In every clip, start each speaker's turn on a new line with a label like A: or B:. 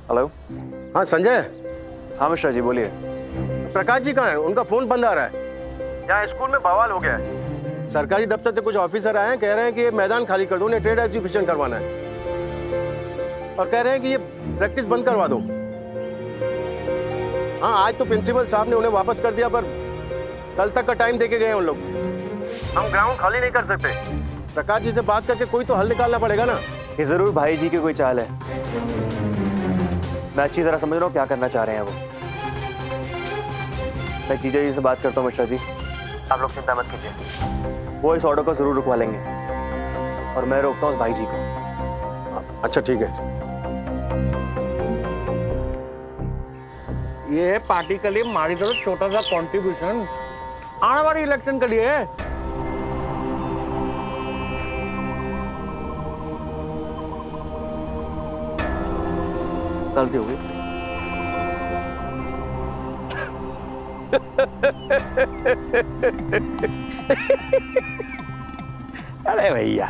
A: Hello.
B: हाँ संजय।
A: हाँ मिश्रा जी बोलिए।
B: प्रकाश जी कहाँ है? उनका फोन बंद आ रहा है। यहाँ स्कूल में बवाल हो गया है। सरकारी दफ्तर से कुछ ऑफिसर आए हैं, कह रहे हैं कि ये मैदान खाली कर दो, उन्हें ट्रेड एग्जीबिशन करवाना है और कह रहे हैं कि ये प्रैक्टिस बंद करवा दो। हाँ आज तो प्रिंसिपल साहब ने उन्हें वापस कर दिया, पर कल तक का टाइम देके गए उन लोग। हम ग्राउंड खाली नहीं कर सकते। प्रकाश जी से बात करके कोई तो हल निकालना पड़ेगा ना।
A: ये जरूर भाई जी की कोई चाल है। मैं अच्छी तरह समझ रहा हूँ क्या करना चाह रहे हैं वो। मैं जीजा जी से बात करता हूँ मिश्रा जी, आप लोग चिंता मत कीजिए। वो इस ऑर्डर को जरूर रुकवा लेंगे और मैं रोकता हूँ उस भाई जी को।
B: अच्छा ठीक है।
C: ये है पार्टी के लिए हमारी तरफ छोटा सा कंट्रीब्यूशन आने वाली इलेक्शन के लिए। गलती हो गई।
D: अरे भैया,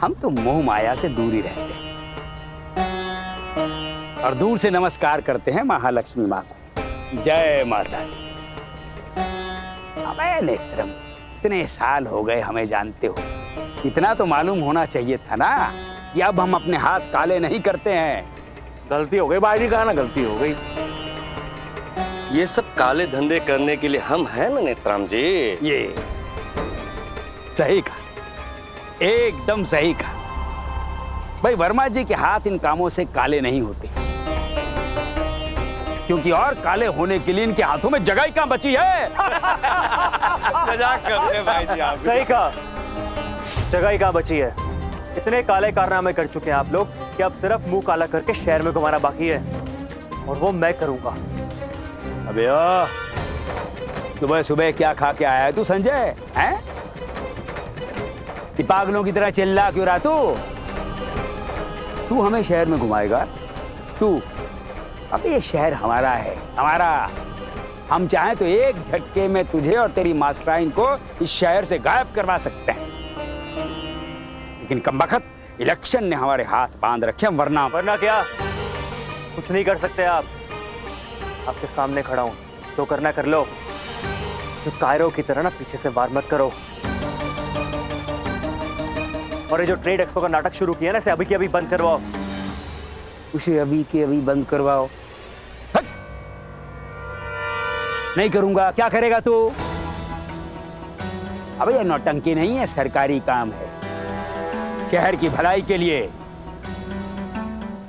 D: हम तो मोह माया से दूर ही रहते हैं और दूर से नमस्कार करते हैं महालक्ष्मी माँ को। जय माता दी। अबे नेत्रम, इतने साल हो गए हमें जानते हो, इतना तो मालूम होना चाहिए था ना कि अब हम अपने हाथ काले नहीं करते हैं।
C: गलती हो गई भाई जी, कहा ना गलती हो गई।
E: ये सब काले धंधे करने के लिए हम हैं ना नेत्राम जी।
D: ये सही कहा, एकदम सही कहा। भाई वर्मा जी के हाथ इन कामों से काले नहीं होते, क्योंकि और काले होने के लिए इनके हाथों में जगह ही कहां बची है।
E: मजाक करते भाई जी आप।
A: सही कहा, जगह ही कहां बची है। इतने काले कारनामे कर चुके हैं आप लोग कि अब सिर्फ मुंह काला करके शहर में घुमाना बाकी है, और वो मैं करूंगा।
D: अबे सुबह सुबह क्या खा के आया है तू संजय? हैं? पागलों की तरह चिल्ला क्यों रहा तू? तू हमें शहर में घुमाएगा? तू? अब ये शहर हमारा है, हमारा। हम चाहें तो एक झटके में तुझे और तेरी मास्टराइन को इस शहर से गायब करवा सकते हैं, लेकिन कमबख्त इलेक्शन ने हमारे हाथ बांध रखे, वरना
A: क्या कुछ नहीं कर सकते आप। आपके सामने खड़ा हूं, जो करना कर लो। तो कायरों की तरह ना पीछे से वार मत करो। और ये जो ट्रेड एक्सपो का नाटक शुरू किया ना, इसे अभी के अभी बंद करवाओ।
D: उसे अभी के अभी बंद करवाओ? नहीं करूंगा। क्या करेगा तू? अबे ये नौटंकी नहीं है, सरकारी काम है। शहर की भलाई के लिए,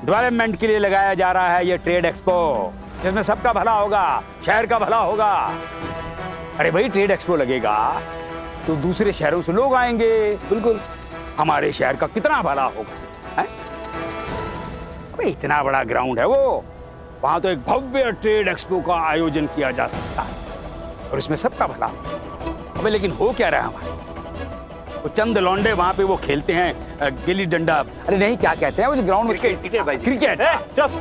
D: डेवलपमेंट के लिए लगाया जा रहा है ये ट्रेड एक्सपो, जिसमें सबका भला होगा, शहर का भला होगा। अरे भाई ट्रेड एक्सपो लगेगा तो दूसरे शहरों से लोग आएंगे, बिल्कुल हमारे शहर का कितना भला होगा। अबे इतना बड़ा ग्राउंड है वो, वहां तो एक भव्य ट्रेड एक्सपो का आयोजन किया जा सकता है और इसमें सबका भला। अबे लेकिन हो क्या रहा है हमारे? वो चंद लौंडे वहां पे वो खेलते हैं गिल्ली डंडा, अरे नहीं क्या कहते हैं वो ग्राउंड में? क्रिकेट भाई, क्रिकेट।
A: चुप।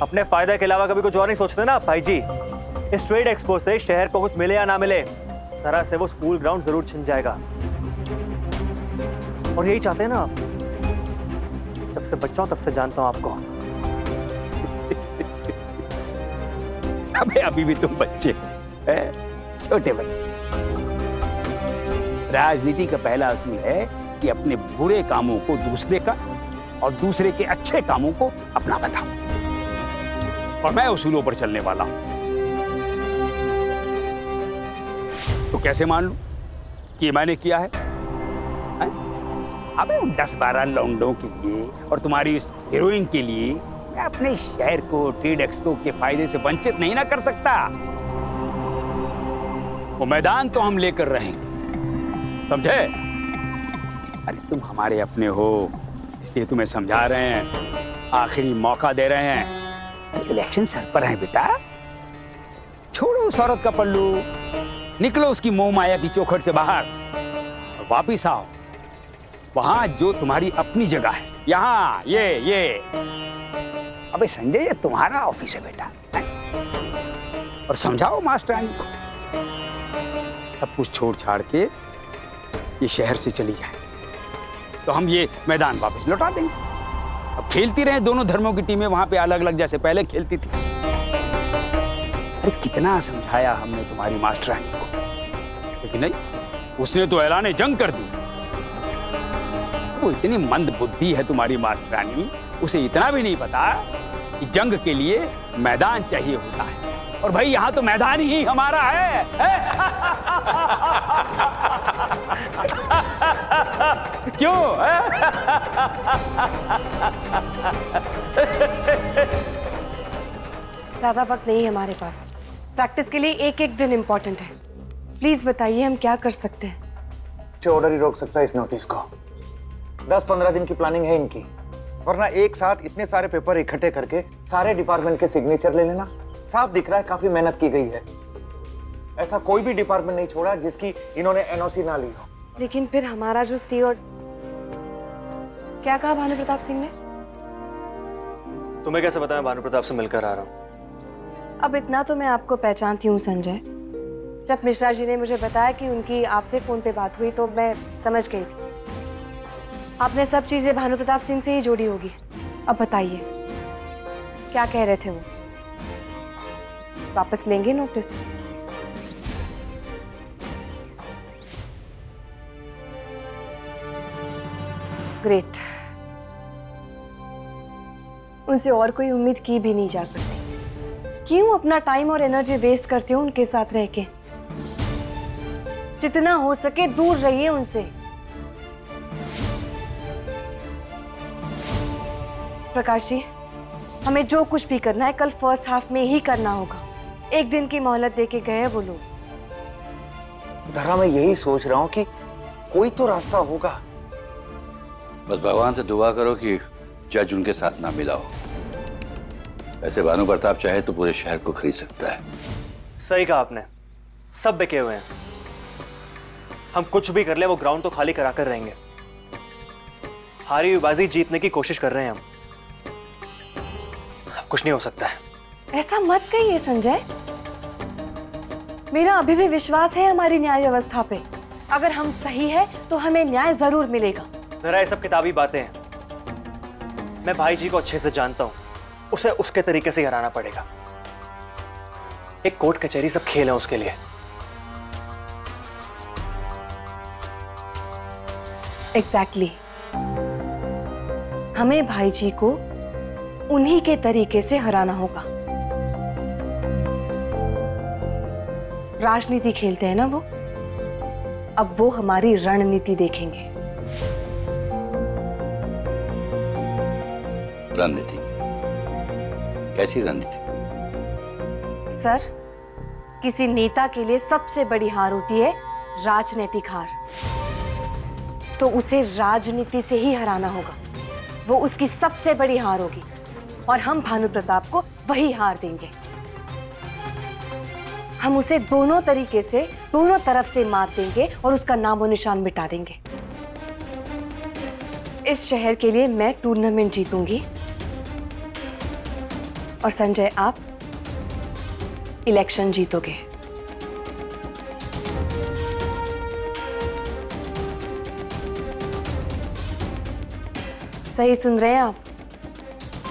A: अपने फायदे के अलावा कभी कुछ और नहीं सोचते ना भाई जी। इस ट्रेड एक्सपो से शहर को कुछ मिले या ना मिले, तरह से वो स्कूल ग्राउंड जरूर छिन जाएगा। और यही चाहते हैं ना आप। जब से बच्चा हूं तब से जानता हूं आपको।
D: अबे अभी भी तुम बच्चे हैं, छोटे बच्चे। राजनीति का पहला असूल है कि अपने बुरे कामों को दूसरे का और दूसरे के अच्छे कामों को अपना बताओ, और मैं उसूलों पर चलने वाला हूं। तो कैसे मान लूं कि ये मैंने किया है? अबे उन 10-12 लौंडों के लिए और तुम्हारी इस हीरोइन के लिए मैं अपने शहर को ट्रेड एक्सपो के फायदे से वंचित नहीं ना कर सकता। वो मैदान तो हम लेकर रहेंगे, समझे? अरे तुम हमारे अपने हो, इसलिए तुम्हें समझा रहे हैं, आखिरी मौका दे रहे हैं। इलेक्शन सर पर है बेटा, छोड़ो उस औरत का पल्लू, निकलो उसकी मोह माया की चौखट से बाहर और वापिस आओ वहां जो तुम्हारी अपनी जगह है। यहाँ ये अबे संजय ये तुम्हारा ऑफिस है बेटा, है? और समझाओ मास्टरानी को सब कुछ छोड़ छाड़ के ये शहर से चली जाए। तो हम ये मैदान वापस लौटा देंगे। अब खेलती रहे दोनों धर्मों की टीमें वहां पे अलग अलग जैसे पहले खेलती थी। अरे कितना समझाया हमने तुम्हारी मास्टरानी को, लेकिन नहीं, उसने तो ऐलान जंग कर दी। वो इतनी मंद बुद्धि है तुम्हारी मास्टरानी, उसे इतना भी नहीं पता कि जंग के लिए मैदान चाहिए होता है। और भाई यहाँ तो मैदान ही हमारा है। क्यों?
F: ज्यादा वक्त नहीं है हमारे पास। प्रैक्टिस के लिए एक एक दिन इम्पोर्टेंट है। प्लीज बताइए हम क्या कर सकते हैं।
G: ऑर्डर ही रोक सकता है इस नोटिस को। 10-15 दिन की प्लानिंग है इनकी, वरना एक साथ इतने सारे पेपर इकट्ठे करके सारे डिपार्टमेंट के सिग्नेचर ले लेना। साफ दिख रहा है काफी मेहनत की गई है। ऐसा कोई भी डिपार्टमेंट नहीं छोड़ा जिसकी इन्होंने एनओसी ना ली हो।
F: लेकिन फिर हमारा जो स्टे और क्या कहा भानु प्रताप सिंह ने?
A: तुम्हें कैसे पता मैं भानु प्रताप से मिलकर आ रहा हूँ?
F: अब इतना तो मैं आपको पहचानती हूँ संजय। जब मिश्रा जी ने मुझे बताया कि उनकी आपसे फोन पे बात हुई तो मैं समझ गई थी आपने सब चीजें भानु प्रताप सिंह से ही जोड़ी होगी। अब बताइए क्या कह रहे थे वो? वापस लेंगे नोटिस? ग्रेट। उनसे और कोई उम्मीद की भी नहीं जा सकती। क्यों अपना टाइम और एनर्जी वेस्ट करते हो उनके साथ रह के? जितना हो सके दूर रहिए उनसे। प्रकाश जी, हमें जो कुछ भी करना है कल फर्स्ट हाफ में ही करना होगा। एक दिन की मोहलत देके गए वो लोग।
G: धरा मैं यही सोच रहा हूं कि कोई तो रास्ता होगा।
H: बस भगवान से दुआ करो कि जज उनके साथ ना मिला हो। ऐसे भानु प्रताप चाहे तो पूरे शहर को खरीद सकता है।
A: सही कहा आपने, सब बिके हुए हैं। हम कुछ भी कर ले वो ग्राउंड तो खाली कराकर रहेंगे। हारी हुई बाजी जीतने की कोशिश कर रहे हैं हम। कुछ नहीं हो सकता है।
F: ऐसा मत कहिए संजय। मेरा अभी भी विश्वास है हमारी न्याय व्यवस्था पे। अगर हम सही है तो हमें न्याय जरूर मिलेगा।
A: जरा ये सब किताबी बातें हैं। मैं भाई जी को अच्छे से जानता हूं, उसे उसके तरीके से हराना पड़ेगा। एक कोर्ट कचहरी सब खेल है उसके लिए।
F: एग्जैक्टली। हमें भाई जी को उन्हीं के तरीके से हराना होगा। राजनीति खेलते हैं ना वो, अब वो हमारी रणनीति देखेंगे।
H: रणनीति? कैसी रणनीति?
F: सर, किसी नेता के लिए सबसे बड़ी हार होती है राजनीतिक हार। तो उसे राजनीति से ही हराना होगा। वो उसकी सबसे बड़ी हार होगी और हम भानु प्रताप को वही हार देंगे। हम उसे दोनों तरीके से, दोनों तरफ से मार देंगे और उसका नामो निशान मिटा देंगे। इस शहर के लिए मैं टूर्नामेंट जीतूंगी और संजय आप इलेक्शन जीतोगे। सही सुन रहे हैं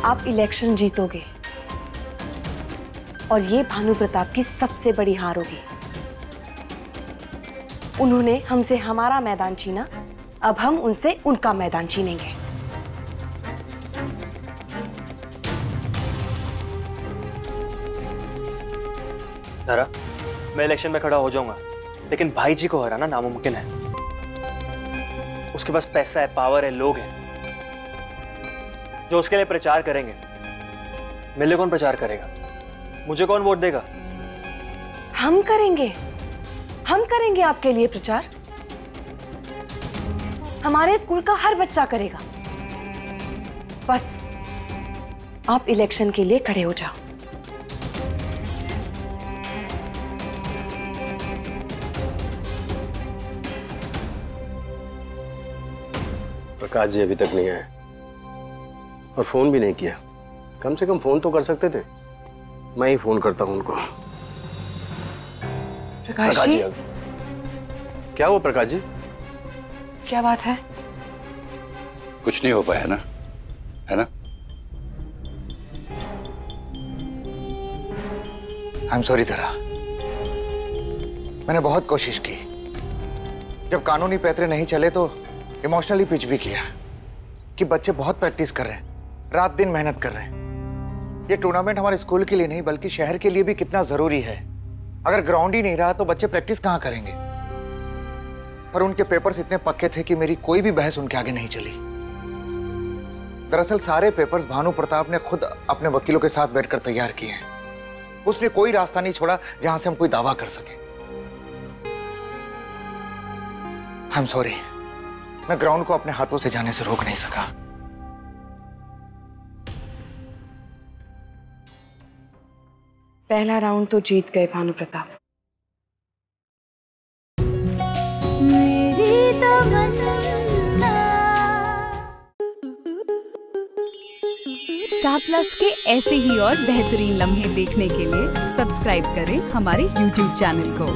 F: आप इलेक्शन जीतोगे और ये भानु प्रताप की सबसे बड़ी हार होगी। उन्होंने हमसे हमारा मैदान छीना, अब हम उनसे उनका मैदान छीनेंगे।
A: तारा, मैं इलेक्शन में खड़ा हो जाऊंगा, लेकिन भाई जी को हराना नामुमकिन है। उसके पास पैसा है, पावर है, लोग हैं जो उसके लिए प्रचार करेंगे। मेरे लिए कौन प्रचार करेगा? मुझे कौन वोट देगा?
F: हम करेंगे आपके लिए प्रचार। हमारे स्कूल का हर बच्चा करेगा। बस आप इलेक्शन के लिए खड़े हो जाओ।
B: प्रकाश जी अभी तक नहीं आए और फोन भी नहीं किया। कम से कम फोन तो कर सकते थे। मैं ही फोन करता हूं उनको।
F: प्रकाश जी,
B: क्या हुआ प्रकाश जी?
F: क्या बात है?
H: कुछ नहीं हो पाया ना, है ना?
G: आई एम सॉरी धरा, मैंने बहुत कोशिश की। जब कानूनी पैतरे नहीं चले तो इमोशनली पिच भी किया कि बच्चे बहुत प्रैक्टिस कर रहे हैं, रात दिन मेहनत कर रहे हैं। ये टूर्नामेंट हमारे स्कूल के लिए नहीं बल्कि शहर के लिए भी कितना जरूरी है। अगर ग्राउंड ही नहीं रहा तो बच्चे प्रैक्टिस कहां करेंगे? पर उनके पेपर्स इतने पक्के थे कि मेरी कोई भी बहस उनके आगे नहीं चली। दरअसल सारे पेपर्स भानु प्रताप ने खुद अपने वकीलों के साथ बैठकर तैयार किए हैं। उसने कोई रास्ता नहीं छोड़ा जहां से हम कोई दावा कर सके। आई एम सॉरी, मैं ग्राउंड को अपने हाथों से जाने से रोक नहीं सका।
F: पहला राउंड तो जीत गए भानु प्रताप।
I: मेरी तमन्ना। स्टार प्लस के ऐसे ही और बेहतरीन लम्हे देखने के लिए सब्सक्राइब करें हमारे YouTube चैनल को।